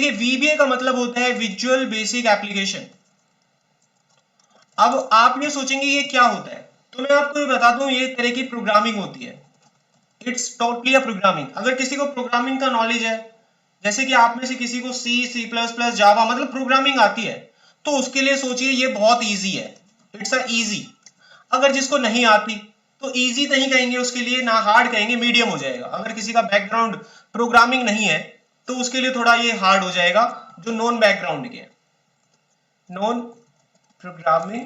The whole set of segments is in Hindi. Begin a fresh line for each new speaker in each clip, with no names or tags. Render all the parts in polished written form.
देखिए वीबीए का मतलब होता है विजुअल बेसिक एप्लीकेशन। अब आप ये सोचेंगे ये क्या होता है, तो मैं आपको ये बता दूं, ये तरह की प्रोग्रामिंग होती है। It's totally a programming. अगर किसी को प्रोग्रामिंग का नॉलेज है, जैसे कि आप में से किसी को सी, सी प्लस प्लस, जावा मतलब प्रोग्रामिंग आती है, तो उसके लिए सोचिए ये बहुत इजी है, इट्स अ इजी। अगर जिसको नहीं आती तो इजी नहीं कहेंगे उसके लिए, ना हार्ड कहेंगे, मीडियम हो जाएगा। अगर किसी का बैकग्राउंड प्रोग्रामिंग नहीं है तो उसके लिए थोड़ा ये हार्ड हो जाएगा। जो नॉन बैकग्राउंड के, नॉन प्रोग्रामिंग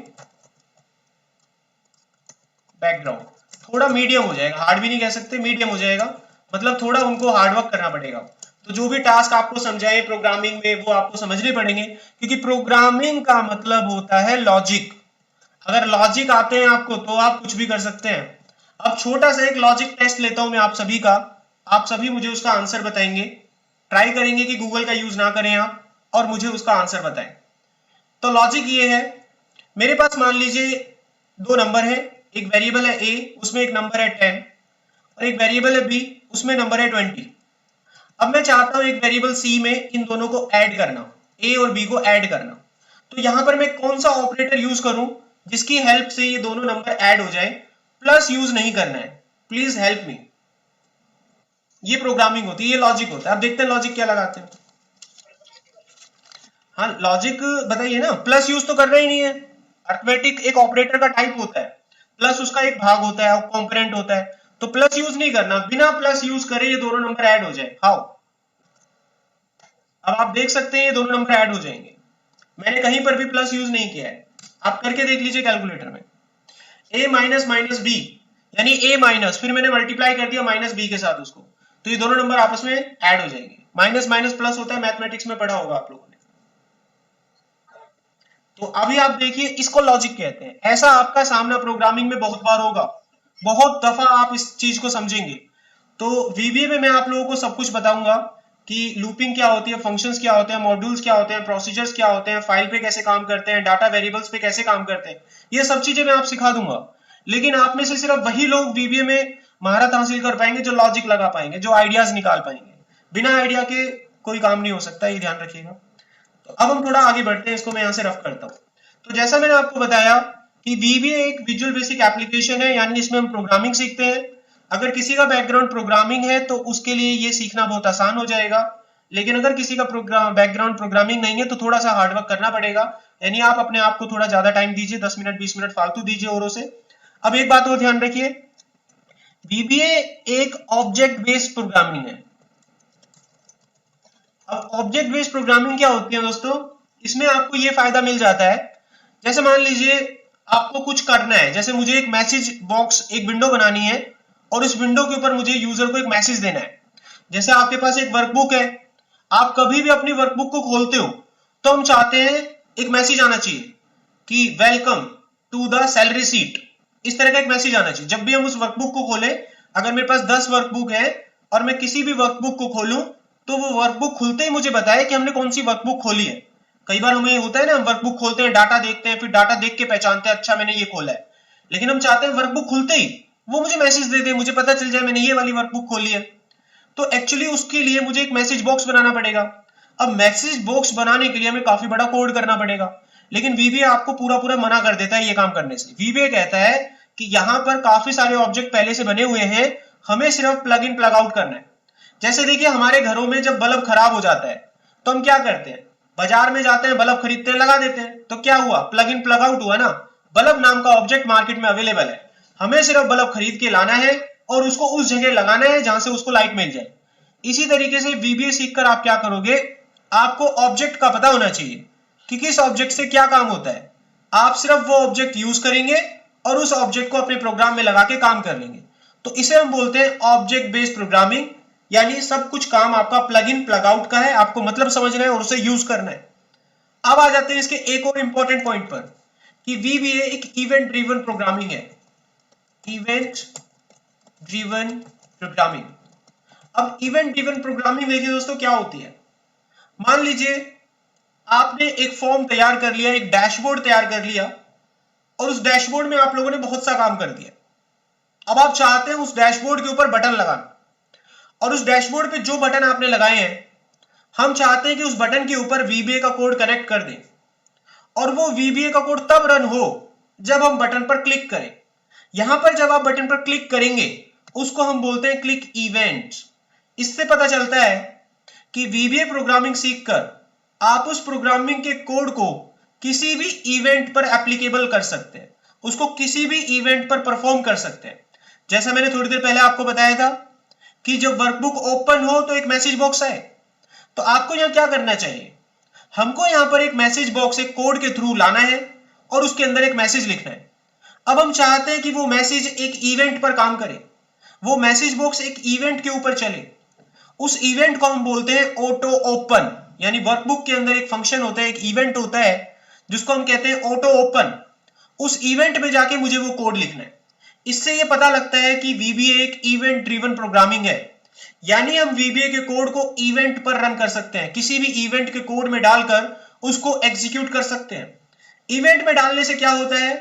बैकग्राउंड, थोड़ा मीडियम हो जाएगा, हार्ड भी नहीं कह सकते, मीडियम हो जाएगा, मतलब थोड़ा उनको हार्डवर्क करना पड़ेगा। तो जो भी टास्क आपको समझाए प्रोग्रामिंग में वो आपको समझने पड़ेंगे, क्योंकि प्रोग्रामिंग का मतलब होता है लॉजिक। अगर लॉजिक आते हैं आपको तो आप कुछ भी कर सकते हैं। अब छोटा सा एक लॉजिक टेस्ट लेता हूं मैं आप सभी का, आप सभी मुझे उसका आंसर बताएंगे। ट्राई करेंगे कि गूगल का यूज ना करें आप, और मुझे उसका आंसर बताएं। तो लॉजिक ये है, मेरे पास मान लीजिए दो नंबर है, एक वेरिएबल है a, उसमें एक नंबर है 10, और एक वेरिएबल है b, उसमें नंबर है 20। अब मैं चाहता हूं एक वेरिएबल c में इन दोनों को ऐड करना, a और b को ऐड करना। तो यहां पर मैं कौन सा ऑपरेटर यूज करूं जिसकी हेल्प से ये दोनों नंबर ऐड हो जाए? प्लस यूज नहीं करना है, प्लीज हेल्प मी। ये प्रोग्रामिंग होती है, ये लॉजिक होता है। अब देखते हैं लॉजिक क्या लगाते हैं। हाँ लॉजिक बताइए ना, प्लस यूज तो करना ही नहीं है। अर्थमेटिक एक ऑपरेटर का टाइप होता है, प्लस उसका एक भाग होता है, कंपोनेंट होता है, तो प्लस यूज नहीं करना, बिना प्लस यूज करे ये दोनों नंबर ऐड हो जाए। हाउ? अब आप देख सकते हैं ये दोनों नंबर ऐड हो जाएंगे, मैंने कहीं पर भी प्लस यूज नहीं किया है। आप करके देख लीजिए कैलकुलेटर में। a माइनस माइनस बी, यानी a माइनस, फिर मैंने मल्टीप्लाई कर दिया माइनस बी के साथ उसको, तो ये दोनों नंबर आपस में ऐड हो जाएंगे। माइनस माइनस प्लस होता है, मैथमेटिक्स में पढ़ा होगा आप लोगों ने। तो अभी आप देखिए, इसको लॉजिक कहते हैं। ऐसा आपका सामना प्रोग्रामिंग में बहुत बार होगा, बहुत दफा आप इस चीज को समझेंगे। तो वीबीए में मैं आप लोगों को सब कुछ बताऊंगा कि लूपिंग क्या होती है, फंक्शंस क्या होते हैं, मॉड्यूल्स क्या होते हैं, प्रोसीजर्स क्या होते हैं, फाइल पे कैसे काम करते हैं, डाटा वेरिएबल्स पे कैसे काम करते हैं, ये सब चीजें मैं आप सिखा दूंगा। लेकिन आप में से सिर्फ वही लोग वीबीए में महारत हासिल कर पाएंगे जो लॉजिक लगा पाएंगे, जो आइडियाज निकाल पाएंगे। बिना आइडिया के कोई काम नहीं हो सकता, ये ध्यान रखिएगा। तो अब हम थोड़ा आगे बढ़ते हैं, इसको मैं यहां से रफ करता हूं। तो जैसा मैंने आपको बताया कि वीबीए एक विजुअल बेसिक एप्लीकेशन है, यानी इसमें हम प्रोग्रामिंग सीखते हैं। अगर किसी का बैकग्राउंड प्रोग्रामिंग है तो उसके लिए ये सीखना बहुत आसान हो जाएगा, लेकिन अगर किसी का बैकग्राउंड प्रोग्रामिंग नहीं है तो थोड़ा सा हार्डवर्क करना पड़ेगा। यानी आप अपने आप को थोड़ा ज्यादा टाइम दीजिए, 10 मिनट 20 मिनट फालतू दीजिए औरों से। अब एक बात और ध्यान रखिए, वीबीए एक ऑब्जेक्ट बेस्ड प्रोग्रामिंग है। अब ऑब्जेक्ट बेस्ड प्रोग्रामिंग क्या होती है दोस्तों? इसमें आपको ये फायदा मिल जाता है, जैसे मान लीजिए आपको कुछ करना है, जैसे मुझे एक मैसेज बॉक्स, एक विंडो बनानी है, और इस विंडो के ऊपर मुझे यूजर को एक मैसेज देना है। जैसे आपके पास एक वर्कबुक है, आप कभी भी अपनी वर्कबुक को खोलते हो तो हम चाहते हैं एक मैसेज आना चाहिए कि welcome to the salary sheet, इस तरह का एक मैसेज आना चाहिए जब भी हम उस वर्कबुक को खोलें। अगर मेरे पास 10 वर्कबुक है और मैं किसी भी वर्कबुक को खोलूं तो वो वर्कबुक खुलते ही मुझे बताए कि हमने कौन सी वर्कबुक खोली है। कई बार हमें होता है ना, हम वर्कबुक खोलते हैं, डाटा देखते हैं, फिर डाटा देख के पहचानते हैं अच्छा मैंने ये खोला है। लेकिन हम चाहते हैं वर्कबुक खुलते ही वो मुझे मैसेज दे दे, मुझे पता चल जाए मैंने ये वाली वर्कबुक खोली है। तो एक्चुअली उसके लिए मुझे एक मैसेज बॉक्स बनाना पड़ेगा। अब मैसेज बॉक्स बनाने के लिए हमें काफी बड़ा कोड करना पड़ेगा, लेकिन वीबीए आपको पूरा पूरा मना कर देता है ये काम करने से। वीबीए कहता है कि यहां पर काफी सारे ऑब्जेक्ट पहले से बने हुए हैं, हमें सिर्फ प्लग इन प्लग आउट करना है। जैसे देखिए हमारे घरों में जब बल्ब खराब हो जाता है तो हम क्या करते हैं, बाजार में जाते हैं, बल्ब खरीदते हैं, लगा देते हैं, तो क्या हुआ, प्लग इन प्लग आउट हुआ ना। बल्ब नाम का ऑब्जेक्ट मार्केट में अवेलेबल है, हमें सिर्फ बल्ब खरीद के लाना है और उसको उस जगह लगाना है जहां से उसको लाइट मिल जाए। इसी तरीके से वीबीए सीखकर आप क्या करोगे, आपको ऑब्जेक्ट का पता होना चाहिए कि किस ऑब्जेक्ट से क्या काम होता है। आप सिर्फ वो ऑब्जेक्ट यूज करेंगे और उस ऑब्जेक्ट को अपने प्रोग्राम में लगा के काम कर लेंगे। तो इसे हम बोलते हैं ऑब्जेक्ट बेस्ड प्रोग्रामिंग, यानी सब कुछ काम आपका प्लग इन प्लग आउट का है, आपको मतलब समझना है और उसे यूज करना है। अब आ जाते हैं इसके एक और इंपॉर्टेंट पॉइंट पर कि वीबीए एक इवेंट ड्रिवन प्रोग्रामिंग है। Event driven programming. अब इवेंट ड्रिवन प्रोग्रामिंग देखिए दोस्तों क्या होती है। मान लीजिए आपने एक फॉर्म तैयार कर लिया, एक डैशबोर्ड तैयार कर लिया, और उस डैशबोर्ड में आप लोगों ने बहुत सा काम कर दिया। अब आप चाहते हैं उस डैशबोर्ड के ऊपर बटन लगाना, और उस डैशबोर्ड पे जो बटन आपने लगाए हैं हम चाहते हैं कि उस बटन के ऊपर VBA का कोड कनेक्ट कर दें और वो VBA का कोड तब रन हो जब हम बटन पर क्लिक करें। यहां पर जब आप बटन पर क्लिक करेंगे उसको हम बोलते हैं क्लिक इवेंट। इससे पता चलता है कि VBA प्रोग्रामिंग सीखकर आप उस प्रोग्रामिंग के कोड को किसी भी इवेंट पर एप्लीकेबल कर सकते हैं, उसको किसी भी इवेंट पर परफॉर्म कर सकते हैं। जैसा मैंने थोड़ी देर पहले आपको बताया था कि जब वर्कबुक ओपन हो तो एक मैसेज बॉक्स आए, तो आपको यहां क्या करना चाहिए, हमको यहां पर एक मैसेज बॉक्स एक कोड के थ्रू लाना है और उसके अंदर एक मैसेज लिखना है। अब हम चाहते हैं कि वो मैसेज एक इवेंट पर काम करे, वो मैसेज बॉक्स एक इवेंट के ऊपर चले। उस इवेंट को हम बोलते हैं ऑटो ओपन, यानी वर्कबुक के अंदर एक फंक्शन होता है, एक इवेंट होता है जिसको हम कहते हैं ऑटो ओपन। उस इवेंट में जाके मुझे वो कोड लिखना है। इससे ये पता लगता है कि VBA एक इवेंट ड्रिवन प्रोग्रामिंग है, यानी हम VBA के कोड को इवेंट पर रन कर सकते हैं, किसी भी इवेंट के कोड में डालकर उसको एग्जीक्यूट कर सकते हैं। इवेंट में डालने से क्या होता है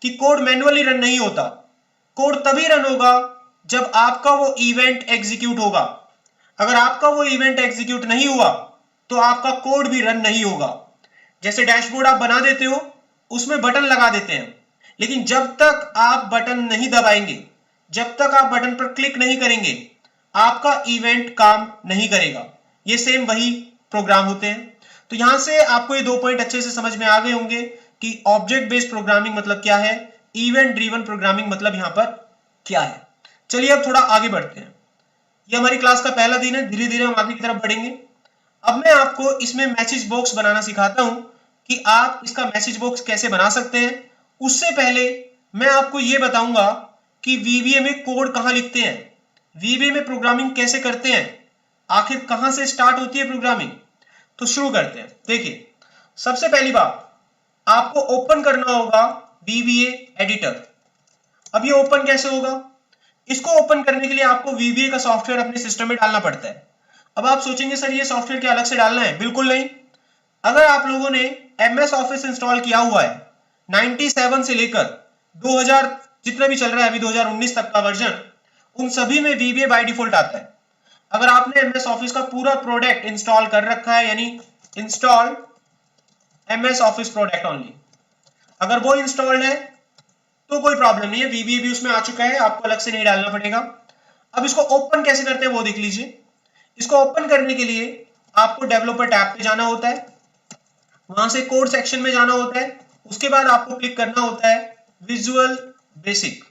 कि कोड मैन्युअली रन नहीं होता, कोड तभी रन होगा जब आपका वो इवेंट एग्जीक्यूट होगा। अगर आपका वो इवेंट एग्जीक्यूट नहीं हुआ तो आपका कोड भी रन नहीं होगा। जैसे डैशबोर्ड आप बना देते हो, उसमें बटन लगा देते हैं, लेकिन जब तक आप बटन नहीं दबाएंगे, जब तक आप बटन पर क्लिक नहीं करेंगे, आपका इवेंट काम नहीं करेगा। ये सेम वही प्रोग्राम होते हैं। तो यहां से आपको ये 2 पॉइंट अच्छे से समझ में आ गए होंगे कि ऑब्जेक्ट बेस्ड प्रोग्रामिंग मतलब क्या है, इवेंट ड्रिवन प्रोग्रामिंग मतलब यहां पर क्या है। चलिए अब थोड़ा आगे बढ़ते हैं। ये हमारी क्लास का पहला दिन है, धीरे धीरे हम आगे की तरफ बढ़ेंगे। अब मैं आपको इसमें मैसेज बॉक्स बनाना सिखाता हूं कि आप इसका मैसेज बॉक्स कैसे बना सकते हैं। उससे पहले मैं आपको यह बताऊंगा कि VBA में कोड कहां लिखते हैं, VBA में प्रोग्रामिंग कैसे करते हैं, आखिर कहां से स्टार्ट होती है प्रोग्रामिंग। तो शुरू करते हैं। देखिए, सबसे पहली बात आपको ओपन करना होगा VBA एडिटर। अब ये ओपन कैसे होगा, इसको ओपन करने के लिए आपको VBA का सॉफ्टवेयर अपने सिस्टम में डालना पड़ता है। अब आप सोचेंगे सर ये सॉफ्टवेयर क्या अलग से डालना है? बिल्कुल नहीं। अगर आप लोगों ने MS ऑफिस इंस्टॉल किया हुआ है 97 से लेकर 2000 जितना भी चल रहा है अभी 2019 तक का वर्जन, उन सभी में VBA बाय डिफॉल्ट आता है। अगर आपने MS ऑफिस का पूरा प्रोडक्ट इंस्टॉल कर रखा है, यानी install MS office product only, अगर वो इंस्टॉल्ड है तो कोई प्रॉब्लम नहीं है, VBA भी उसमें आ चुका है, आपको अलग से नहीं डालना पड़ेगा। अब इसको ओपन कैसे करते हैं वो देख लीजिए। इसको ओपन करने के लिए आपको डेवलपर टैब पे जाना होता है, वहां से कोड सेक्शन में जाना होता है, उसके बाद आपको क्लिक करना होता है विजुअल बेसिक।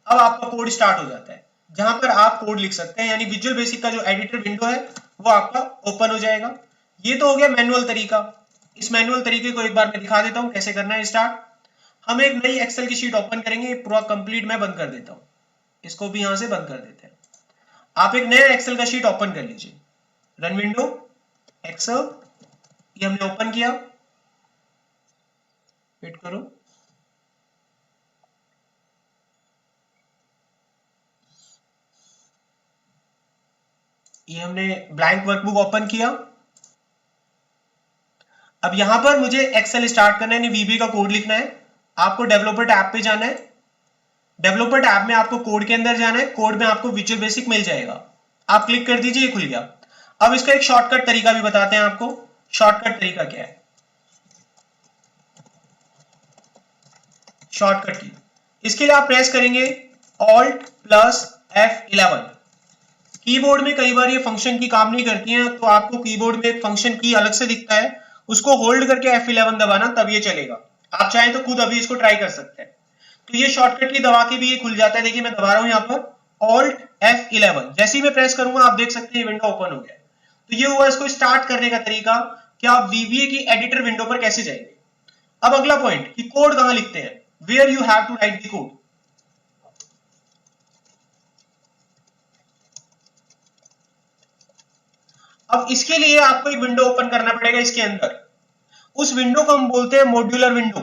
अब आपका कोड स्टार्ट हो जाता है, जहां पर आप कोड लिख सकते हैं, यानी विजुअल बेसिक का जो एडिटर विंडो है वो आपका ओपन हो जाएगा। ये तो हो गया मैनुअल तरीका। इस मैनुअल तरीके को एक बार मैं दिखा देता हूं कैसे करना है स्टार्ट। हम एक नई एक्सेल की शीट ओपन करेंगे, पूरा कंप्लीट मैं बंद कर देता हूं, इसको भी यहां से बंद कर देते हैं। आप एक नया एक्सेल का शीट ओपन कर लीजिए, रन विंडो एक्सेल, ये हमने ओपन किया, वेट करो। ये हमने ब्लैंक वर्कबुक ओपन किया। अब यहां पर मुझे एक्सेल स्टार्ट करना है, यानी VBA का कोड लिखना है। आपको डेवलपर टैब पे जाना है, डेवलपर टैब में आपको कोड के अंदर जाना है, कोड में आपको विजुअल बेसिक मिल जाएगा, आप क्लिक कर दीजिए, ये खुल गया। अब इसका एक शॉर्टकट तरीका भी बताते हैं आपको। शॉर्टकट तरीका क्या है, शॉर्टकट की, इसके लिए आप प्रेस करेंगे Alt + F11। कीबोर्ड में कई बार ये फंक्शन की काम नहीं करती है, तो आपको कीबोर्ड में एक फंक्शन की अलग से दिखता है, उसको होल्ड करके F11 दबाना, तब ये चलेगा। आप चाहें तो खुद अभी इसको ट्राई कर सकते हैं। तो ये शॉर्टकट की दबा के भी ये खुल जाता है। देखिए मैं दबा रहा हूं यहाँ पर Alt F11, जैसे ही मैं प्रेस करूंगा आप देख सकते हैं ये विंडो ओपन हो गया। तो ये हुआ इसको स्टार्ट करने का तरीका कि आप VBA की एडिटर विंडो पर कैसे जाएंगे। अब अगला पॉइंट कि कोड कहां लिखते हैं, where you have to write the code. अब इसके लिए आपको एक विंडो ओपन करना पड़ेगा इसके अंदर, उस विंडो को हम बोलते हैं मॉड्यूलर विंडो।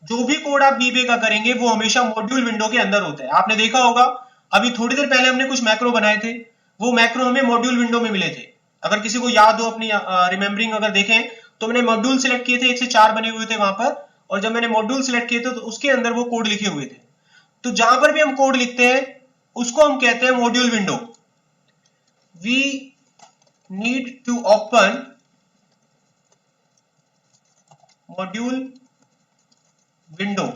जो भी कोड आप VBA का करेंगे वो हमेशा मॉड्यूल विंडो के अंदर होता है। आपने देखा होगा अभी थोड़ी देर पहले हमने कुछ मैक्रो बनाए थे, वो मैक्रो हमें मॉड्यूल विंडो में मिले थे। अगर किसी को याद हो, अपनी रिमेम्बरिंग अगर देखें, तो मैंने मॉड्यूल सिलेक्ट किए थे, 1 से 4 बने हुए थे वहां पर, और जब मैंने मॉड्यूल सिलेक्ट किए थे तो उसके अंदर वो कोड लिखे हुए थे। तो जहां पर भी हम कोड लिखते हैं उसको हम कहते हैं module window. We need to open module window.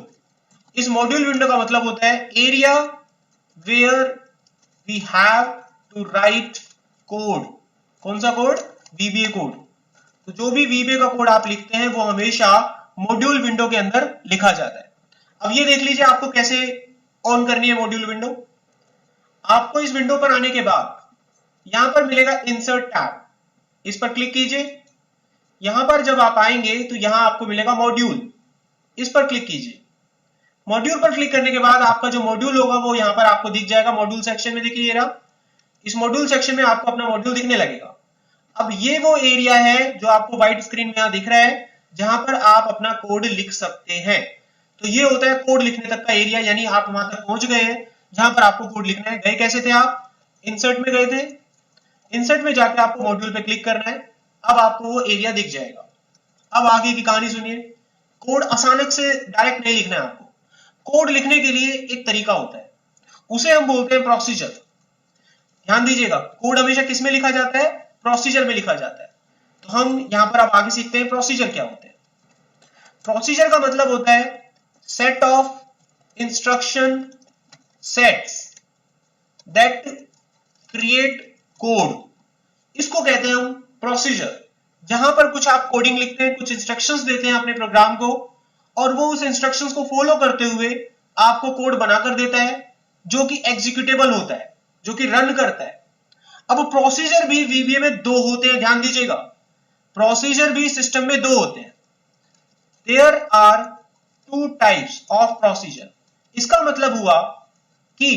इस मॉड्यूल विंडो का मतलब होता है area where we have to write code. कौन सा कोड? VBA code. तो जो भी VBA का कोड आप लिखते हैं वो हमेशा मॉड्यूल विंडो के अंदर लिखा जाता है। अब ये देख लीजिए आपको कैसे ऑन करनी है मॉड्यूल विंडो। आपको इस विंडो पर आने के बाद यहां पर मिलेगा इंसर्ट टैब, इस पर क्लिक कीजिए। यहां पर जब आप आएंगे तो यहां आपको मिलेगा मॉड्यूल, इस पर क्लिक कीजिए। मॉड्यूल पर क्लिक करने के बाद आपका जो मॉड्यूल होगा वो यहां पर आपको दिख जाएगा मॉड्यूल सेक्शन में। देखिए रहा, इस मॉड्यूल सेक्शन में आपको अपना मॉड्यूल दिखने लगेगा। अब ये वो एरिया है जो आपको व्हाइट स्क्रीन में यहां दिख रहा है जहां पर आप अपना कोड लिख सकते हैं। तो ये होता है कोड लिखने तक का एरिया, यानी आप वहां तक पहुंच गए हैं जहां पर आपको कोड लिखना है। गए कैसे थे आप? इंसर्ट में गए थे। इंसर्ट में जाकर आपको मॉड्यूल पे क्लिक करना है। अब आपको वो एरिया दिख जाएगा। अब आगे की कहानी सुनिए। कोड अचानक से डायरेक्ट नहीं लिखना है आपको। कोड लिखने के लिए एक तरीका होता है, उसे हम बोलते हैं प्रोसीजर। ध्यान दीजिएगा, कोड हमेशा किस में लिखा जाता है? प्रोसीजर में लिखा जाता है। तो हम यहां पर अब आगे सीखते हैं प्रोसीजर क्या होते हैं। प्रोसीजर का मतलब होता है set of instruction sets that create code. इसको कहते हैं हम प्रोसीजर। जहां पर कुछ आप कोडिंग लिखते हैं, कुछ इंस्ट्रक्शंस देते हैं अपने प्रोग्राम को, और वो उस इंस्ट्रक्शंस को फॉलो करते हुए आपको कोड बनाकर देता है जो कि एग्जीक्यूटेबल होता है, जो कि रन करता है। अब प्रोसीजर भी VBA में दो होते हैं, ध्यान दीजिएगा। प्रोसीजर भी सिस्टम में दो होते हैं। There are two types of procedure. इसका मतलब हुआ कि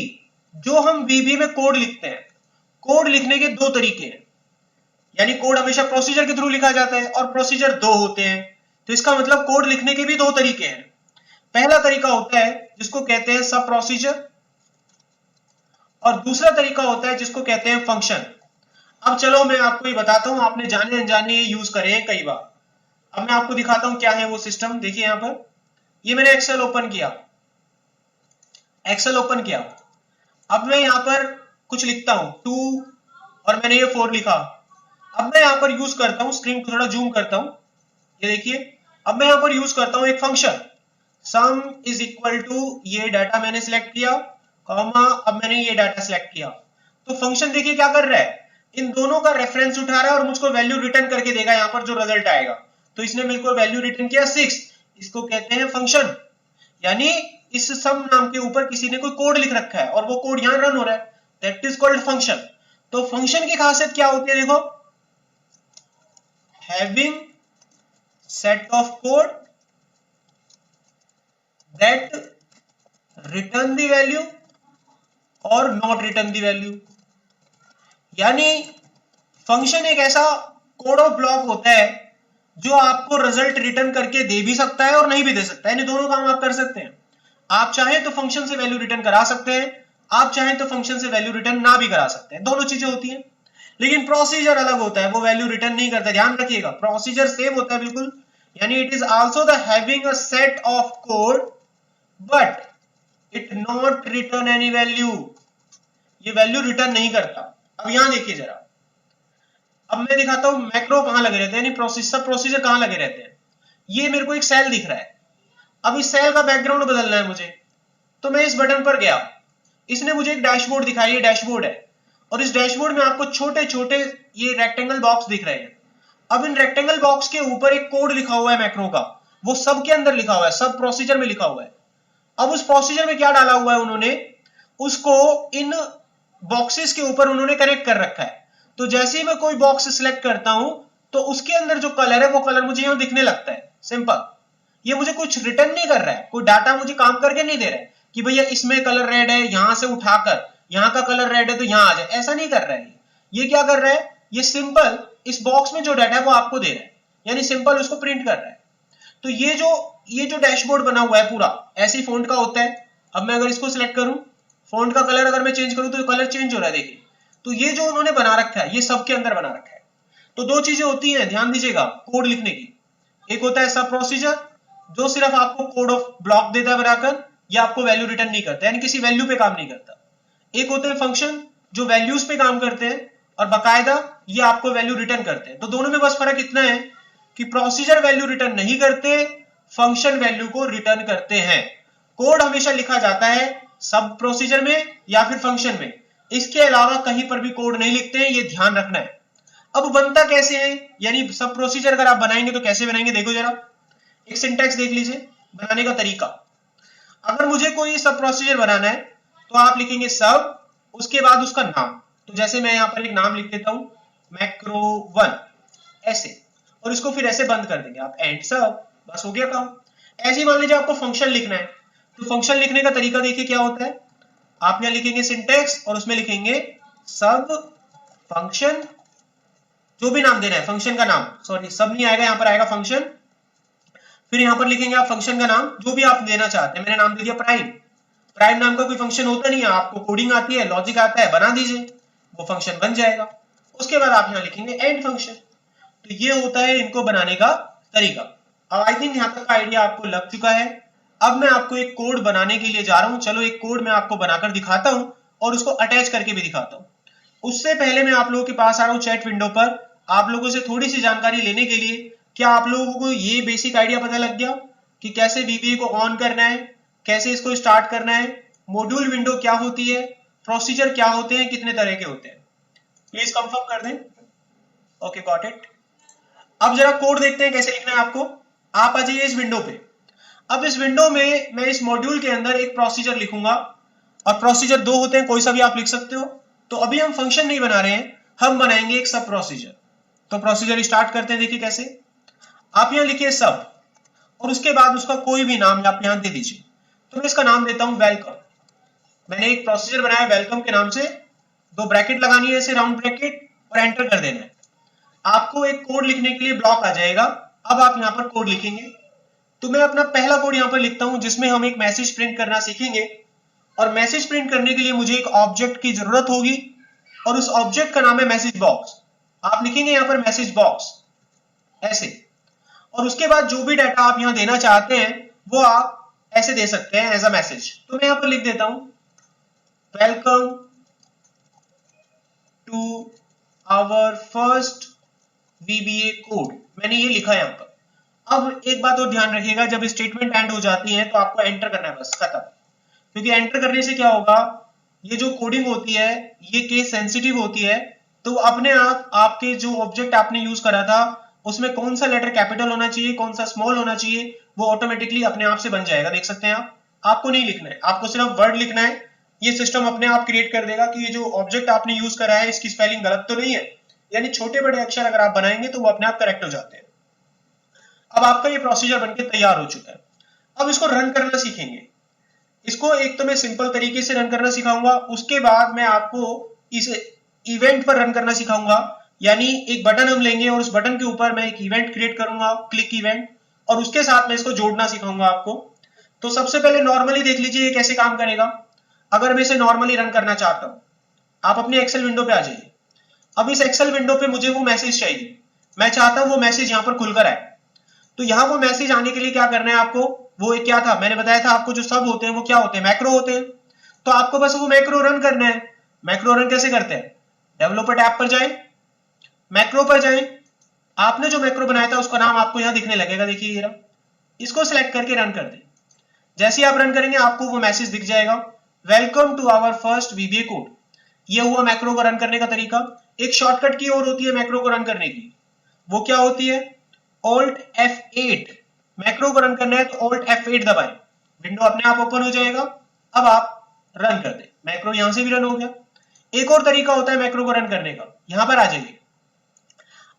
जो हम VBA में कोड लिखते हैं, कोड लिखने के दो तरीके हैं। यानी कोड हमेशा प्रोसीजर के थ्रू लिखा जाता है और प्रोसीजर दो होते हैं। तो इसका मतलब कोड लिखने के भी दो तरीके हैं। पहला तरीका होता है जिसको कहते हैं सब प्रोसीजर, और दूसरा तरीका होता है जिसको कहते हैं फंक्शन। अब चलो मैं आपको ये बताता हूं, आपने जाने अनजाने ये यूज करे हैं कई बार। अब मैं आपको दिखाता हूं क्या है वो सिस्टम। देखिए यहां पर, ये मैंने एक्सेल ओपन किया, एक्सेल ओपन किया। अब मैं यहां पर कुछ लिखता हूं 2 और मैंने ये 4 लिखा। अब मैं यहां पर यूज करता हूं, स्क्रीन को थोड़ा जूम करता हूं, ये देखिए। अब मैं यहां पर यूज करता हूं एक function sum is equal to, ये डाटा मैंने सिलेक्ट किया, कॉमा, अब मैंने ये डाटा सिलेक्ट किया। तो फंक्शन देखिए क्या कर रहा है, इन दोनों का रेफरेंस उठा रहा है और मुझको वैल्यू रिटर्न करके देगा यहां पर जो रिजल्ट आएगा। तो इसने मेरे को वैल्यू रिटर्न किया 6, इसको कहते हैं फंक्शन। यानी इस सम नाम के ऊपर किसी ने कोई कोड लिख रखा है और वो कोड यहां रन हो रहा है, दैट इज कॉल्ड फंक्शन। तो फंक्शन की खासियत क्या होती है, देखो, having set of code that return the value और नॉट रिटर्न द वैल्यू। यानी फंक्शन एक ऐसा कोड ऑफ ब्लॉक होता है जो आपको रिजल्ट रिटर्न करके दे भी सकता है और नहीं भी दे सकता है, यानी दोनों काम आप कर सकते हैं। आप चाहें तो फंक्शन से वैल्यू रिटर्न करा सकते हैं, आप चाहें तो फंक्शन से वैल्यू रिटर्न ना भी करा सकते हैं, दोनों चीजें होती हैं। लेकिन प्रोसीजर अलग होता है, वो वैल्यू रिटर्न नहीं करता, ध्यान रखिएगा। प्रोसीजर सेम होता है बिल्कुल, यानी it is also the having a set of code but it not return any value. ये वैल्यू रिटर्न नहीं करता। अब यहां देखिए जरा, अब मैं दिखाता हूं मैक्रो कहां लगे रहते हैं, यानी प्रोसेसर प्रोसीजर कहां लगे रहते हैं। ये मेरे को एक सेल दिख रहा है, अब इस सेल का बैकग्राउंड बदलना है मुझे, तो मैं इस बटन पर गया, इसने मुझे एक डैशबोर्ड दिखाई, ये डैशबोर्ड है, और इस डैशबोर्ड में आपको छोटे छोटे ये रेक्टेंगल बॉक्स दिख रहे हैं। अब इन रेक्टेंगल बॉक्स के ऊपर एक कोड लिखा हुआ है मैक्रो का, वो सब के अंदर लिखा हुआ है, सब प्रोसीजर में लिखा हुआ है। अब उस प्रोसीजर में क्या डाला हुआ है उन्होंने, उसको इन बॉक्सेस के ऊपर उन्होंने कनेक्ट कर रखा है। तो जैसे ही मैं कोई बॉक्स सिलेक्ट करता हूं तो उसके अंदर जो कलर है वो कलर मुझे यहां दिखने लगता है, सिंपल। ये मुझे कुछ रिटर्न नहीं कर रहा है, कोई डाटा मुझे काम करके नहीं दे रहा है कि भैया इसमें कलर रेड है, यहां से उठाकर यहां का कलर रेड है तो यहां आ जाए, ऐसा नहीं कर रहा है। ये क्या कर रहा है, ये सिंपल इस बॉक्स में जो डाटा है वो आपको दे रहा है, यानी सिंपल उसको प्रिंट कर रहा है। तो ये जो डैशबोर्ड बना हुआ है पूरा ऐसी फॉन्ट का होता है। अब मैं अगर इसको सिलेक्ट करूं, फॉन्ट का कलर अगर मैं चेंज करूं तो कलर चेंज हो रहा है, देखिए। तो ये जो उन्होंने बना रखा है ये सबके अंदर बना रखा है। तो दो चीजें होती हैं, ध्यान दीजिएगा, कोड लिखने की। एक होता है सब प्रोसीजर जो सिर्फ आपको कोड ऑफ ब्लॉक देता है बनाकर, या आपको वैल्यू रिटर्न नहीं करता, यानी किसी वैल्यू पे काम नहीं करता। एक होते हैं फंक्शन जो वैल्यूज पे काम करते हैं और बाकायदा ये आपको वैल्यू रिटर्न करते हैं। तो दोनों में बस फर्क इतना है कि प्रोसीजर वैल्यू रिटर्न नहीं करते, फंक्शन वैल्यू को रिटर्न करते हैं। कोड हमेशा लिखा जाता है सब प्रोसीजर में या फिर फंक्शन में, इसके अलावा कहीं पर भी कोड नहीं लिखते हैं, ये ध्यान रखना है। अब बनता कैसे है, यानी सब प्रोसीजर अगर आप बनाएंगे तो कैसे बनाएंगे, देखो जरा एक सिंटैक्स देख लीजिए बनाने का तरीका। अगर मुझे कोई सब प्रोसीजर बनाना है तो आप लिखेंगे सब, उसके बाद उसका नाम। तो जैसे मैं यहां पर एक नाम लिख देता हूं मैक्रो1 ऐसे, और इसको फिर ऐसे बंद कर देंगे आप एंड सब, बस हो गया काम। ऐसे ही मान लीजिए आपको फंक्शन लिखना है, तो फंक्शन लिखने का तरीका देखिए क्या होता है। आप यहां लिखेंगे सिंटैक्स और उसमें लिखेंगे सब फंक्शन, जो भी नाम देना है फंक्शन का नाम, सॉरी सब नहीं आएगा, यहां पर आएगा फंक्शन। फिर यहां पर लिखेंगे आप फंक्शन का नाम जो भी आप देना चाहते हैं। मैंने नाम दे दिया प्राइम। प्राइम नाम का कोई फंक्शन होता नहीं है, आपको कोडिंग आती है, लॉजिक आता है, बना दीजिए, वो फंक्शन बन जाएगा। उसके बाद आप यहां लिखेंगे एंड फंक्शन। तो ये होता है इनको बनाने का तरीका। अब आई थिंक यहां तक का आइडिया आपको लग चुका है। अब मैं आपको एक कोड बनाने के लिए जा रहा हूं। चलो एक कोड मैं आपको बनाकर दिखाता हूं और उसको अटैच करके भी दिखाता हूं। उससे पहले मैं आप लोगों के पास आ रहा हूं चैट विंडो पर, आप लोगों से थोड़ी सी जानकारी लेने के लिए। क्या आप लोगों को ये बेसिक आइडिया पता लग गया कि कैसे वीबीए को ऑन करना है, कैसे इसको स्टार्ट करना है, मॉड्यूल विंडो क्या होती है, प्रोसीजर क्या होते हैं, कितने तरह के होते हैं? प्लीज कंफर्म कर दें। Okay got it. अब जरा कोड देखते हैं कैसे लिखना है आपको। आप आ जाइए इस विंडो पे। अब इस विंडो में मैं इस मॉड्यूल के अंदर एक प्रोसीजर लिखूंगा, और प्रोसीजर दो होते हैं, कोई सा भी आप लिख सकते हो। तो अभी हम फंक्शन नहीं बना रहे हैं, हम बनाएंगे एक सब प्रोसीजर। तो प्रोसीजर स्टार्ट करते हैं, देखिए कैसे। आप यहां लिखिए सब, और उसके बाद उसका कोई भी नाम आप यहां दे दीजिए। तो मैं इसका नाम देता हूं वेलकम। मैंने एक प्रोसीजर बनाया वेलकम के नाम से, दो ब्रैकेट लगानी है ऐसे राउंड ब्रैकेट, और एंटर कर देना है। आपको एक कोड लिखने के लिए ब्लॉक आ जाएगा। अब आप यहां पर कोड लिखेंगे। तो मैं अपना पहला कोड यहां पर लिखता हूं जिसमें हम एक मैसेज प्रिंट करना सीखेंगे। और मैसेज प्रिंट करने के लिए मुझे एक ऑब्जेक्ट की जरूरत होगी, और उस ऑब्जेक्ट का नाम है मैसेज बॉक्स। आप लिखेंगे यहां पर मैसेज बॉक्स ऐसे, और उसके बाद जो भी डाटा आप यहां देना चाहते हैं वो आप ऐसे दे सकते हैं एज अ मैसेज। तो मैं यहां पर लिख देता हूं welcome to our first VBA code. मैंने ये लिखा है यहां पर। अब एक बात और ध्यान रखिएगा, जब स्टेटमेंट एंड हो जाती है तो आपको एंटर करना है, बस खत्म। क्योंकि एंटर करने से क्या होगा, ये जो कोडिंग होती है ये केस सेंसिटिव होती है। तो अपने आप आपके जो ऑब्जेक्ट आपने यूज करा था उसमें कौन सा लेटर कैपिटल होना चाहिए, कौन सा स्मॉल होना चाहिए, वो ऑटोमेटिकली अपने आप से बन जाएगा। देख सकते हैं आप। आपको नहीं लिखना है, आपको सिर्फ वर्ड लिखना है। ये सिस्टम अपने आप क्रिएट कर देगा कि ये जो ऑब्जेक्ट आपने यूज करा है इसकी स्पेलिंग गलत तो नहीं है। यानी छोटे बड़े अक्षर अगर आप बनाएंगे तो वो अपने आप करेक्ट हो जाते हैं। अब आपका ये प्रोसीजर बनके तैयार हो चुका है। अब इसको रन करना सीखेंगे। इसको एक तो मैं सिंपल तरीके से रन करना सिखाऊंगा, उसके बाद मैं आपको इस इवेंट पर रन करना सिखाऊंगा। यानी एक बटन हम लेंगे और उस बटन के ऊपर मैं एक इवेंट क्रिएट करूंगा, क्लिक इवेंट, और उसके साथ मैं इसको जोड़ना सिखाऊंगा आपको। तो सबसे पहले नॉर्मली देख लीजिए ये कैसे काम करेगा। अगर मैं इसे नॉर्मली रन करना चाहता हूं, आप अपनी एक्सेल विंडो पे आ जाइए। अब इस एक्सेल विंडो पे मुझे वो मैसेज चाहिए, मैं चाहता हूं वो मैसेज यहां पर खुलकर आए। तो यहां वो मैसेज आने के लिए क्या करना है आपको, वो एक क्या था मैंने बताया था आपको, जो सब होते हैं वो क्या होते हैं, मैक्रो होते हैं। तो आपको बस वो मैक्रो रन करना है। मैक्रो रन कैसे करते हैं, डेवलपर टैब पर जाएं, मैक्रो पर जाएं, आपने जो मैक्रो बनाया था उसका नाम आपको यहां दिखने लगेगा, देखिए ये रहा। इसको सिलेक्ट करके रन कर दें। जैसे ही आप रन करेंगे आपको वो मैसेज दिख जाएगा, welcome to our first VBA code. ये हुआ मैक्रो को रन करने का तरीका। एक शॉर्टकट की और होती है मैक्रो को रन करने की, वो क्या होती है, Alt F8। मैक्रो को रन करना है तो Alt F8 दबाएं, विंडो अपने आप ओपन हो जाएगा। अब आप रन कर दें, मैक्रो यहां से भी रन हो गया। एक और तरीका होता है मैक्रो को रन करने का, यहां पर आ जाइए।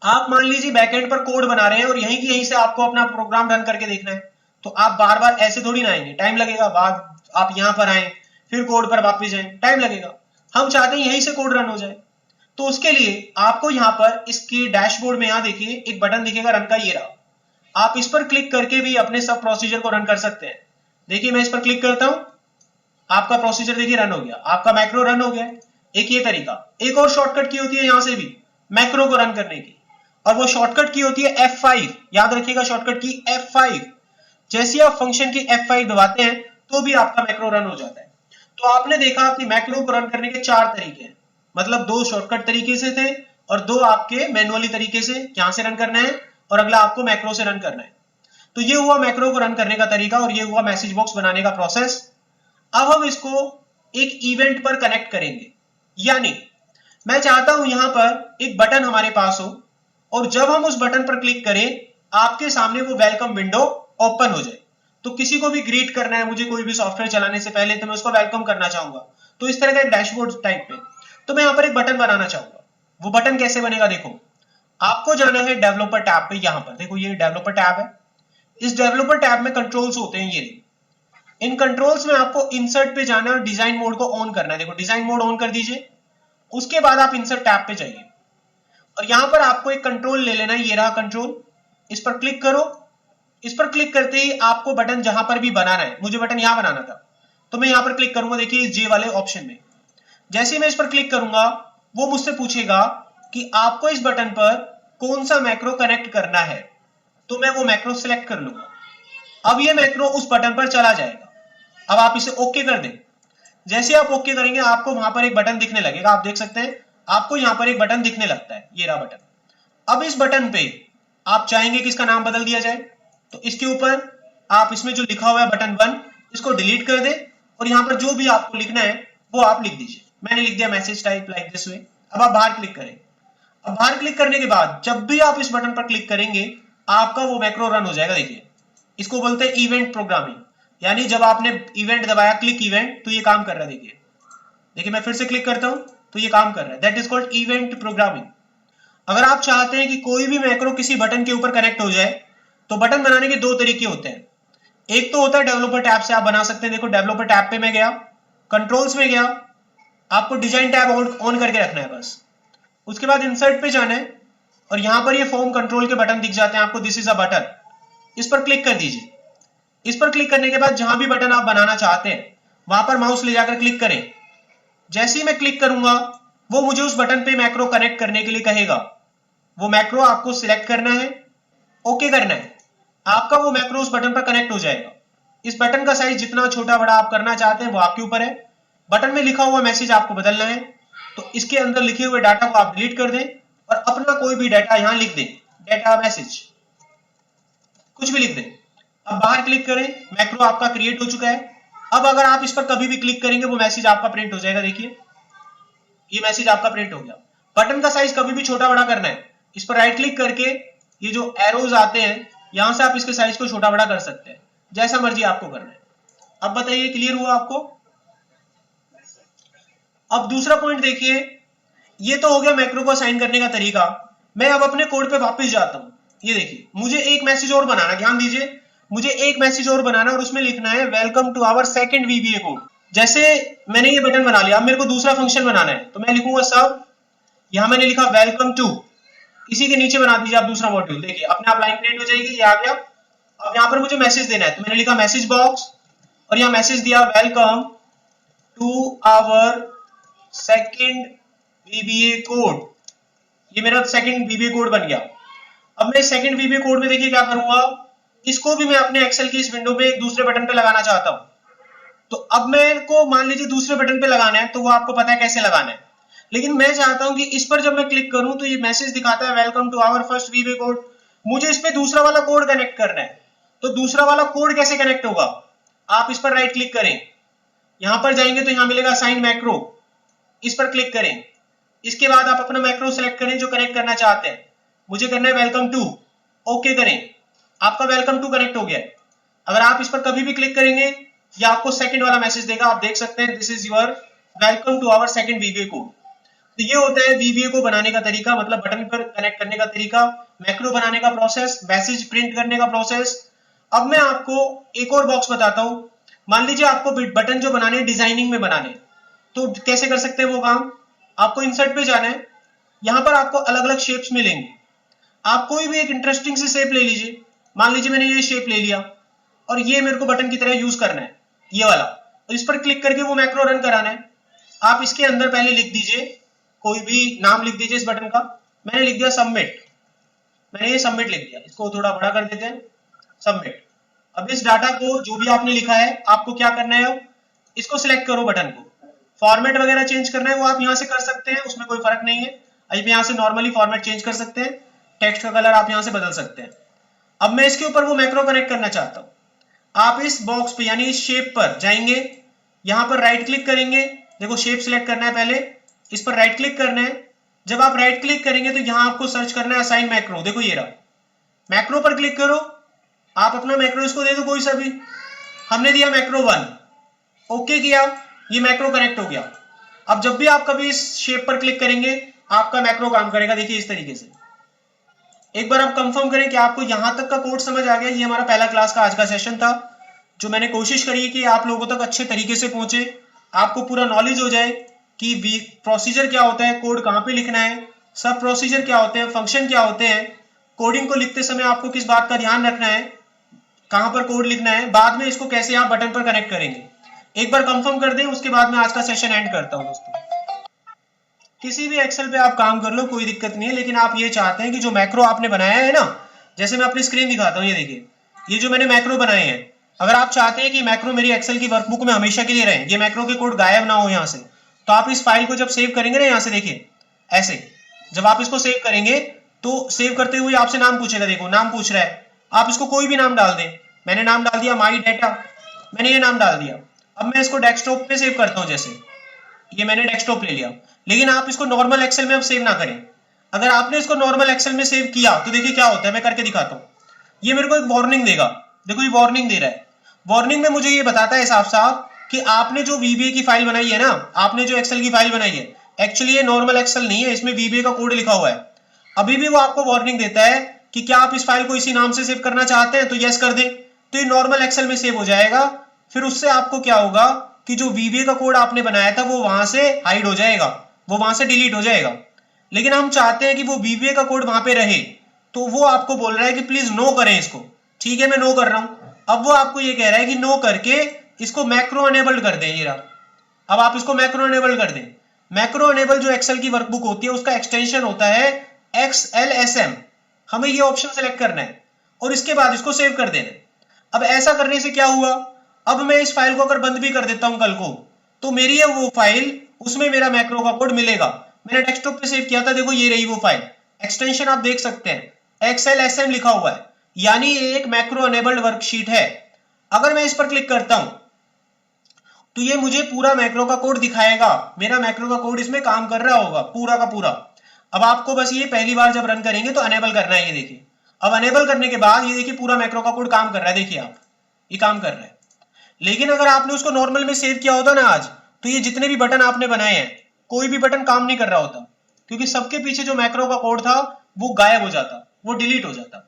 आप मान लीजिए बैकएंड पर कोड बना रहे हैं और यहीं की यहीं से आपको अपना प्रोग्राम रन करके देखना है, तो आप बार बार ऐसे थोड़ी ना आएंगे, टाइम लगेगा। बाद आप यहां पर आए फिर कोड पर वापस जाएं, टाइम लगेगा। हम चाहते हैं यहीं से कोड रन हो जाए। तो उसके लिए आपको यहां पर इसके डैशबोर्ड में यहां देखिए एक बटन दिखेगा रन का, ये रहा। आप इस पर क्लिक करके भी अपने सब प्रोसीजर को रन कर सकते हैं। देखिए मैं इस पर क्लिक करता हूं, आपका प्रोसीजर देखिए रन हो गया, आपका मैक्रो रन हो गया। एक ये तरीका। एक और शॉर्टकट की होती है यहां से भी मैक्रो को रन करने की, और वो शॉर्टकट की होती है F5। याद रखिएगा शॉर्टकट की F5। जैसे आप फंक्शन की F5 दबाते हैं तो भी आपका मैक्रो रन हो जाता है। तो आपने देखा कि मैक्रो को रन करने के चार तरीके हैं, मतलब दो शॉर्टकट तरीके से थे और 2 आपके मैनुअली तरीके से यहां से रन करना है और अगला आपको मैक्रो से रन करना है। तो ये हुआ मैक्रो को रन करने का तरीका और ये हुआ मैसेज बॉक्स बनाने का प्रोसेस। अब हम इसको एक इवेंट पर कनेक्ट करेंगे, यानी मैं चाहता हूं यहां पर एक बटन हमारे पास हो और जब हम उस बटन पर क्लिक करें आपके सामने वो वेलकम विंडो ओपन हो जाए। तो किसी को भी ग्रीट करना है मुझे कोई भी सॉफ्टवेयर चलाने से पहले, तो मैं उसको वेलकम करना चाहूंगा, तो इस तरह का एक डैशबोर्ड टाइप पे तो मैं यहां पर एक बटन बनाना चाहूंगा। वो बटन कैसे बनेगा, देखो आपको जाना है डेवलपर टैब पे। यहां पर देखो ये डेवलपर टैब है, इस डेवलपर टैब में कंट्रोल्स होते हैं ये। इन कंट्रोल्स में आपको इंसर्ट पे जाना है और डिजाइन मोड को ऑन करना है। देखो डिजाइन मोड ऑन कर दीजिए, उसके बाद आप इंसर्ट टैब पे जाइए और यहां पर आपको एक कंट्रोल ले लेना है, ये रहा कंट्रोल। इस पर क्लिक करो, इस पर क्लिक करते ही आपको बटन जहां पर भी बनाना है, मुझे बटन यहां बनाना था तो मैं यहां पर क्लिक करूंगा, देखिए इस जे वाले ऑप्शन में। जैसे ही मैं इस पर क्लिक करूंगा वो मुझसे पूछेगा कि आपको इस बटन पर कौन सा मैक्रो कनेक्ट करना है, तो मैं वो मैक्रो सिलेक्ट कर लूंगा। अब ये मैक्रो उस बटन पर चला जाएगा। अब आप इसे ओके कर दें। जैसे आप ओके करेंगे आपको वहां पर एक बटन दिखने लगेगा, आप देख सकते हैं आपको यहां पर एक बटन दिखने लगता है, ये रहा बटन। अब इस बटन पे आप चाहेंगे कि इसका नाम बदल दिया जाए, तो इसके ऊपर आप इसमें जो लिखा हुआ है बटन 1 इसको डिलीट कर दें और यहां पर जो भी आपको लिखना है वो आप लिख दीजिए। मैंने लिख दिया message type like this way. अब आप बाहर क्लिक करें। अब बाहर क्लिक करने के बाद जब भी आप इस बटन पर क्लिक करेंगे आपका वो मैक्रो रन हो जाएगा। देखिए इसको बोलते हैं इवेंट प्रोग्रामिंग, यानी जब आपने इवेंट दबाया क्लिक इवेंट तो ये काम कर रहा है। देखिए देखिए मैं फिर से क्लिक करता हूं तो ये काम कर रहा है, that is called event programming. अगर आप चाहते हैं कि कोई भी मैक्रो किसी बटन के ऊपर कनेक्ट हो जाए तो बटन बनाने के 2 तरीके होते हैं। एक तो होता है डेवलपर टैब से आप बना सकते हैं। देखो डेवलपर टैब पे मैं गया, कंट्रोल्स में गया, आपको डिजाइन टैब ऑन करके रखना है बस। उसके बाद इंसर्ट पे जाना है और यहां पर ये फॉर्म कंट्रोल के बटन दिख जाते हैं आपको, दिस इज अ बटन। इस पर क्लिक कर दीजिए। इस पर क्लिक करने के बाद जहां भी बटन आप बनाना चाहते हैं वहां पर माउस ले जाकर क्लिक करें। जैसे ही मैं क्लिक करूंगा वो मुझे उस बटन पे मैक्रो कनेक्ट करने के लिए कहेगा। वो मैक्रो आपको सिलेक्ट करना है, ओके करना है, आपका वो मैक्रो उस बटन पर कनेक्ट हो जाएगा। इस बटन का साइज जितना छोटा बड़ा आप करना चाहते हैं वो आपके ऊपर है। बटन में लिखा हुआ मैसेज आपको बदलना है तो इसके अंदर लिखे हुए डाटा को आप डिलीट कर दें और अपना कोई भी डाटा यहां लिख दें, डाटा मैसेज कुछ भी लिख दें। अब बाहर क्लिक करें, मैक्रो आपका क्रिएट हो चुका है। अब अगर आप इस पर कभी भी क्लिक करेंगे वो मैसेज आपका प्रिंट हो जाएगा। देखिए ये मैसेज आपका प्रिंट हो गया। बटन का साइज कभी भी छोटा बड़ा करना है, इस पर राइट क्लिक करके ये जो एरोज आते हैं यहां से आप इसके साइज को छोटा बड़ा कर सकते हैं, जैसा मर्जी आपको करना है। अब बताइए क्लियर हुआ आपको? अब दूसरा पॉइंट देखिए, ये तो हो गया मैक्रो को असाइन करने का तरीका। मैं अब अपने कोड पे वापस जाता हूं। ये देखिए मुझे एक मैसेज और बनाना, ध्यान दीजिए मुझे एक मैसेज और बनाना और उसमें लिखना है welcome to our second VBA code. जैसे मैंने ये बटन बना लिया, अब मेरे को दूसरा फंक्शन बनाना है तो मैं लिखूंगा सब, यहां मैंने लिखा वेलकम टू, इसी के नीचे बना दीजिए आप दूसरा मॉड्यूल। देखिए अपने आप लाइन प्रिंट हो जाएगी, ये आ गया। अब यहां पर मुझे मैसेज देना है तो मैंने लिखा मैसेज बॉक्स और यहां मैसेज दिया welcome to our second VBA code. ये मेरा सेकंड वीबीए कोड बन गया। अब मैं सेकंड वीबीए कोड में देखिए क्या करूंगा, इसको भी मैं अपने एक्सेल की इस विंडो में एक दूसरे बटन पे लगाना चाहता हूं। तो अब मेरे को मान लीजिए दूसरे बटन पे लगाना है तो वो आपको पता है कैसे लगाना है, लेकिन मैं चाहता हूं कि इस पर जब मैं क्लिक करूं तो ये मैसेज दिखाता है welcome to our first VBA code. मुझे इस पे दूसरा वाला कोड कनेक्ट करना है, तो दूसरा वाला कोड कैसे कनेक्ट होगा? आप इस पर राइट क्लिक करें, यहां पर जाएंगे तो यहां मिलेगा असाइन मैक्रो, इस पर क्लिक करें। इसके बाद आप अपना मैक्रो सेलेक्ट करें जो कनेक्ट करना चाहते हैं। मुझे करना है वेलकम टू, ओके करें, आपका वेलकम टू कनेक्ट हो गया है। अगर आप इस पर कभी भी क्लिक करेंगे ये आपको सेकंड वाला मैसेज देगा, आप देख सकते हैं this is your welcome to our second VBA code. तो ये होता है वीबीए को बनाने का तरीका, मतलब बटन पर कनेक्ट करने का तरीका, मैक्रो बनाने का प्रोसेस, मैसेज प्रिंट करने का प्रोसेस। अब मैं आपको एक और बॉक्स बताता हूं। मान लीजिए आपको बटन जो बनाने डिजाइनिंग में बनाने, तो कैसे कर सकते हैं वो काम? आपको इंसर्ट पे जाना है, यहां पर आपको अलग अलग शेप्स मिलेंगे। आप कोई भी एक इंटरेस्टिंग सी शेप ले लीजिए। मान लीजिए मैंने ये शेप ले लिया और ये मेरे को बटन की तरह यूज करना है, ये वाला। तो इस पर क्लिक करके वो मैक्रो रन कराना है। आप इसके अंदर पहले लिख दीजिए, कोई भी नाम लिख दीजिए इस बटन का। मैंने लिख दिया सबमिट, मैंने ये सबमिट लिख दिया, इसको थोड़ा बड़ा कर देते हैं, सबमिट। अब इस डाटा को जो भी आपने लिखा है आपको क्या करना है, इसको सिलेक्ट करो, बटन को फॉर्मेट वगैरह चेंज करना है वो आप यहां से कर सकते हैं, उसमें कोई फर्क नहीं है। अब यहाँ से नॉर्मली फॉर्मेट चेंज कर सकते हैं, टेक्स्ट का कलर आप यहाँ से बदल सकते हैं। अब मैं इसके ऊपर वो मैक्रो कनेक्ट करना चाहता हूँ। आप इस बॉक्स पे यानी इस शेप पर जाएंगे, यहाँ पर राइट क्लिक करेंगे, देखो शेप सिलेक्ट करना है, पहले इस पर राइट क्लिक करना है। जब आप राइट क्लिक करेंगे तो यहाँ आपको सर्च करना है असाइन मैक्रो, देखो ये रहा, मैक्रो पर क्लिक करो, आप अपना मैक्रो इसको दे दो कोई सा भी, हमने दिया मैक्रो 1, ओके किया, ये मैक्रो कनेक्ट हो गया। अब जब भी आप कभी इस शेप पर क्लिक करेंगे आपका मैक्रो काम करेगा, देखिए इस तरीके से। एक बार आप कंफर्म करें कि आपको यहां तक का कोड समझ आ गया। ये हमारा पहला क्लास का आज का सेशन था, जो मैंने कोशिश करी कि आप लोगों तक अच्छे तरीके से पहुंचे, आपको पूरा नॉलेज हो जाए कि प्रोसीजर क्या होता है, कोड कहाँ पे लिखना है, सब प्रोसीजर क्या होते हैं, फंक्शन क्या होते हैं, कोडिंग को लिखते समय आपको किस बात का ध्यान रखना है, कहां पर कोड लिखना है, बाद में इसको कैसे आप बटन पर कनेक्ट करेंगे। एक बार कंफर्म कर दें, उसके बाद मैं आज का सेशन एंड करता हूं। दोस्तों किसी भी एक्सेल पे आप काम कर लो, कोई दिक्कत नहीं है, लेकिन आप ये चाहते हैं कि जो मैक्रो आपने बनाया है ना, जैसे मैं अपनी स्क्रीन दिखाता हूँ, ये देखिए, ये जो मैंने मैक्रो बनाए हैं, अगर आप चाहते हैं कि मैक्रो मेरी एक्सेल की वर्कबुक में हमेशा के लिए रहे, ये मैक्रो के कोड गायब ना हो यहाँ से, तो आप इस फाइल को जब सेव करेंगे ना, यहाँ से देखिए ऐसे, जब आप इसको सेव करेंगे तो सेव करते हुए आपसे नाम पूछेगा, देखो नाम पूछ रहा है, आप इसको कोई भी नाम डाल दें। मैंने नाम डाल दिया माई डेटा, मैंने ये नाम डाल दिया। अब मैं इसको डेस्कटॉप पे सेव करता हूँ, जैसे ये मैंने डेस्कटॉप ले लिया, लेकिन आप इसको नॉर्मल एक्सेल में अब सेव ना करें। अगर आपने इसको नॉर्मल एक्सेल में सेव किया तो देखिए क्या होता है, मैं करके दिखाता हूँ। ये मेरे को एक वार्निंग देगा, देखो ये वार्निंग दे रहा है। वार्निंग में मुझे ये बताता है साफ साफ कि आपने जो VBA की फाइल बनाई है ना, आपने जो एक्सेल की फाइल बनाई है, एक्चुअली ये नॉर्मल एक्सेल नहीं है, इसमें VBA का कोड लिखा हुआ है। अभी भी वो आपको वार्निंग देता है कि क्या आप इस फाइल को इसी नाम से सेव करना चाहते हैं, तो यस कर दें, तो ये नॉर्मल एक्सेल में सेव हो जाएगा। फिर उससे आपको क्या होगा कि जो VBA का कोड आपने बनाया था वो वहां से हाइड हो जाएगा, वो वहां से डिलीट हो जाएगा। लेकिन हम चाहते हैं कि वो VBA का कोड वहां पे रहे, तो वो आपको बोल रहा है कि प्लीज नो करें इसको। ठीक है, मैं नो कर रहा हूं। अब वो आपको ये कह रहा है कि नो करके इसको मैक्रो अनेबल्ड कर दें, ये रहा। अब आप इसको मैक्रो अनेबल कर दें। मैक्रो अनेबल जो एक्सेल की वर्कबुक होती है उसका एक्सटेंशन होता है XLSM। हमें ये ऑप्शन सेलेक्ट करना है और इसके बाद इसको सेव कर देना। अब ऐसा करने से क्या हुआ, अब मैं इस फाइल को अगर बंद भी कर देता हूं कल को, तो मेरी है वो फाइल, उसमें मेरा मैक्रो का कोड मिलेगा। मैंने डेस्कटॉप पे सेव किया था, देखो ये रही वो फाइल, एक्सटेंशन आप देख सकते हैं XLSM लिखा हुआ है, यानी ये एक मैक्रो अनेबल्ड वर्कशीट है। अगर मैं इस पर क्लिक करता हूं तो ये मुझे पूरा मैक्रो का कोड दिखाएगा, मेरा मैक्रो का कोड इसमें काम कर रहा होगा पूरा का पूरा। अब आपको बस ये पहली बार जब रन करेंगे तो अनेबल करना है, ये देखिए। अब अनेबल करने के बाद ये देखिए पूरा मैक्रो का कोड काम कर रहा है, देखिए आप, ये काम कर रहा है। लेकिन अगर आपने उसको नॉर्मल में सेव किया होता ना आज, तो ये जितने भी बटन आपने बनाए हैं, कोई भी बटन काम नहीं कर रहा होता, क्योंकि सबके पीछे जो मैक्रो का कोड था वो गायब हो जाता, वो डिलीट हो जाता।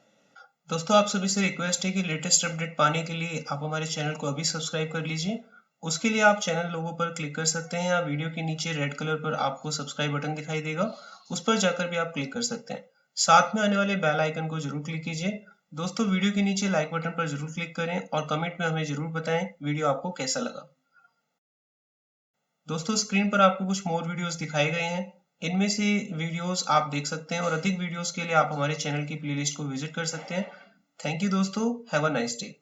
दोस्तों आप सभी से रिक्वेस्ट है कि लेटेस्ट अपडेट पाने के लिए आप हमारे चैनल को अभी सब्सक्राइब कर लीजिए। उसके लिए आप चैनल लोगो पर क्लिक कर सकते हैं, या वीडियो के नीचे रेड कलर पर आपको सब्सक्राइब बटन दिखाई देगा, उस पर जाकर भी आप क्लिक कर सकते हैं। साथ में आने वाले बेल आइकन को जरूर क्लिक कीजिए। दोस्तों वीडियो के नीचे लाइक बटन पर जरूर क्लिक करें और कमेंट में हमें जरूर बताएं वीडियो आपको कैसा लगा। दोस्तों स्क्रीन पर आपको कुछ मोर वीडियोस दिखाए गए हैं, इनमें से वीडियोस आप देख सकते हैं और अधिक वीडियोस के लिए आप हमारे चैनल की प्लेलिस्ट को विजिट कर सकते हैं। थैंक यू दोस्तों, हैव अ नाइस डे।